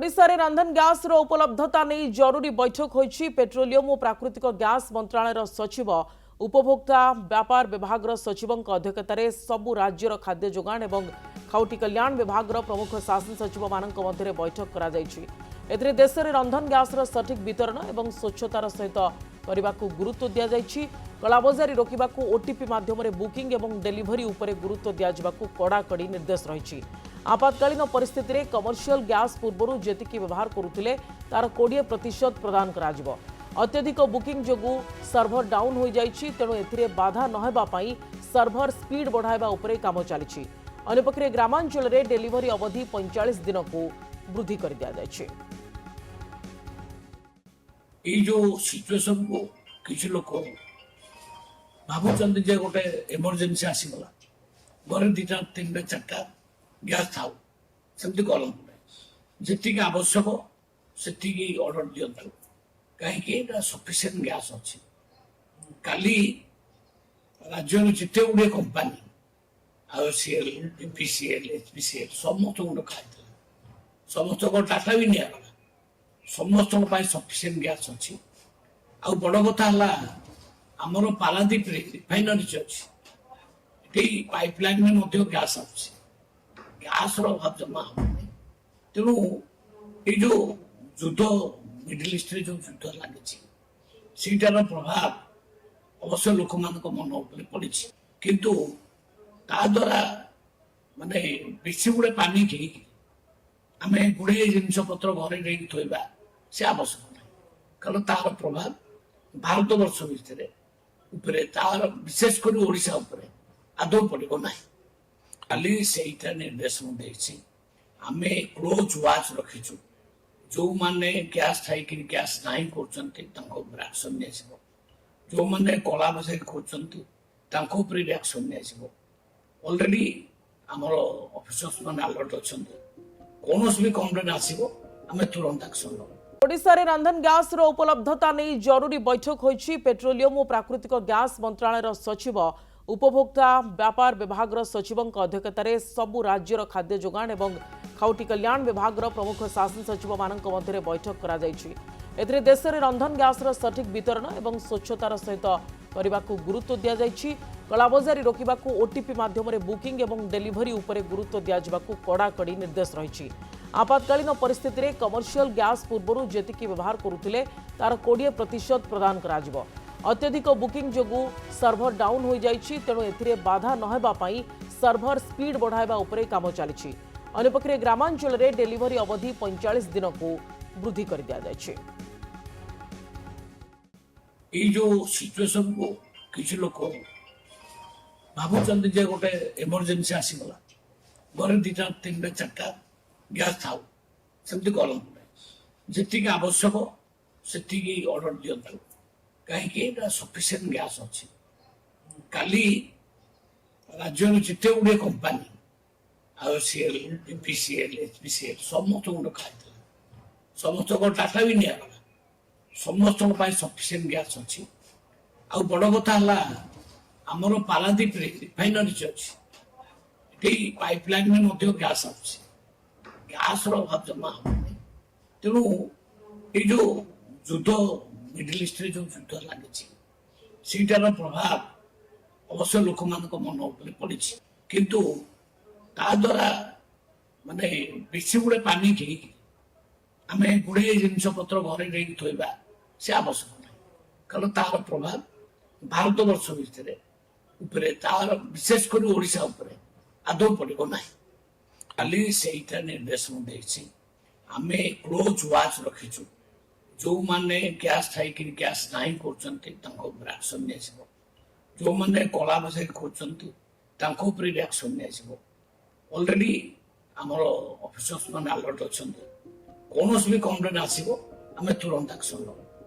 ओडिशा रे रंधन गैस रो उपलब्धता नहीं जरूरी बैठक होईछि। पेट्रोलियम और प्राकृतिक गैस मंत्रालय सचिव उपभोक्ता व्यापार विभाग सचिवों अध्यक्षतार सबु राज्यर खाद्य जोगाण और खाउटी कल्याण विभाग प्रमुख शासन सचिव मान मध्य बैठक करा जायछि। एथिरे देश में रंधन गैस सठिक वितरण और स्वच्छतार सहित करने को गुरुत्व दि जायछि। कलाबजारी रोकने को ओटीपी माध्यम बुकिंग और डेलीवरी उपर गुरुत्व दिजाको कड़ाकड़ी निर्देश रही। आपातकालीन परिस्थिति में कमर्शियल गैस पूर्व जेतिकी व्यवहार करुले तार 20% प्रदान करा। अत्यधिक बुकिंग जोगु सर्भर डाउन हो जाइछि, तेणु एथिरे बाधा नहेबा पई सर्भर स्पीड बढ़ाइबा उपरे काम चलिछि। अन्यपक्षे ग्रामांचल रे डेलीवरी अवधि 45 दिन को वृद्धि कर दिया जाइछि। ये जो सिचुएशन को किसी लोग भावुं जे गोटे इमरजेंसी आसीगला घर दीटा 3टा 4टा गैस था सेमती कलम जी आवश्यक से ऑर्डर दिंतु कहीं सफिशिएंट गैस अच्छी। काली राज्य जिते गुड़े कंपानी आईसीएल एपीसीएल एचपीसीएल समस्त खाई समस्त डाटा भी निगला समस्त सफिशिएंट गैस अच्छी। आ बड़ कथा आमर पारादीप रिफाइनरी अच्छी पाइपलाइन में गैस अच्छी गैस अभाव जमा होनी। तेणु ये जो युद्ध मिडिल ईस्ट जो युद्ध लगी सीटार प्रभाव अवश्य लोक मान मन उपर पड़ी किंतु ता द्वारा माने बेसी गुड़े पानी की आम गुड़े जिनस पत्र घर नहीं थोड़ा से आवश्यक नहीं, कारण तार प्रभाव भारत वर्ष भितर तार विशेषकर ओडिशा उपरे आदौ पड़ो ना। खाली से निर्देश आम क्लोज वाच रखीचु जो माने गैस थी गैस नहीं करक्शन जो माने कला बजाई कर रिएक्शन ऑलरेडी आमर ऑफिसर्स माने अलर्ट अच्छा कौन भी कंप्लेन आसो आम तुरंत एक्शन लो। ओडिशा रे रंधन गैस रो उपलब्धता नहीं जरूरी बैठक होईछि। पेट्रोलियम और प्राकृतिक गैस मंत्रालय सचिव उपभोक्ता व्यापार विभाग सचिवों अध्यक्षतार सबु राज्यर खाद्य जोगाण और खाउटी कल्याण विभाग प्रमुख शासन सचिव मान मध्य बैठक करा जायछि। एथिरे देश में रंधन गैस सठिक वितरण और स्वच्छतार सहित करने को गुरुत्व दि जायछि। कलाबजारी रोकने को ओटीपी माध्यम बुकिंग और डेलीवरी उपर गुरुत्व दिजाको कड़ाकड़ी निर्देश रही। आपातकालीन परिस्थिति में कमर्शियल गैस पूर्व जेतिकी व्यवहार करुले तार 20% प्रदान करा। अत्यधिक बुकिंग जोगु सर्भर डाउन हो जाइछि, तेणु एथिरे बाधा नहेबा पई सर्भर स्पीड बढ़ाइबा उपरे काम चलिछि। अन्यपक्षे ग्रामांचल रे डेलीवरी अवधि 45 दिन को वृद्धि कर दिया जाइछि। ये जो सिचुएशन को किसी लोग भावुं जे गोटे इमरजेंसी आसीगला घर दीटा 3टा 4टा गैस था सेमती कलम जी आवश्यक से ऑर्डर दिंतु कहीं सफिशिएंट गैस अच्छी। काली राज्य जिते गुड़े कंपानी आईसीएल एपीसीएल एचपीसीएल समस्त खाई समस्त डाटा भी निगला समस्त सफिशिएंट गैस अच्छी। आ बड़ कथा आमर पारादीप रिफाइनरी अच्छी पाइपलाइन में गैस अच्छी गैस अभाव जमा होनी। तेणु ये जो युद्ध मिडिल ईस्ट जो युद्ध लगी सीटार प्रभाव अवश्य लोक मान मन उपर पड़ी किंतु ता द्वारा माने बेसी गुड़े पानी की आम गुड़े जिनस पत्र घर नहीं थोड़ा से आवश्यक नहीं, कारण तार प्रभाव भारत वर्ष भितर तार विशेषकर ओडिशा उपरे आदौ पड़ो ना। खाली से निर्देश आम क्लोज वाच रखीचु जो माने गैस थी गैस नहीं करक्शन जो माने कला बजाई कर रिएक्शन ऑलरेडी आमर ऑफिसर्स माने अलर्ट अच्छा कौन भी कंप्लेन आसो आम तुरंत एक्शन लो।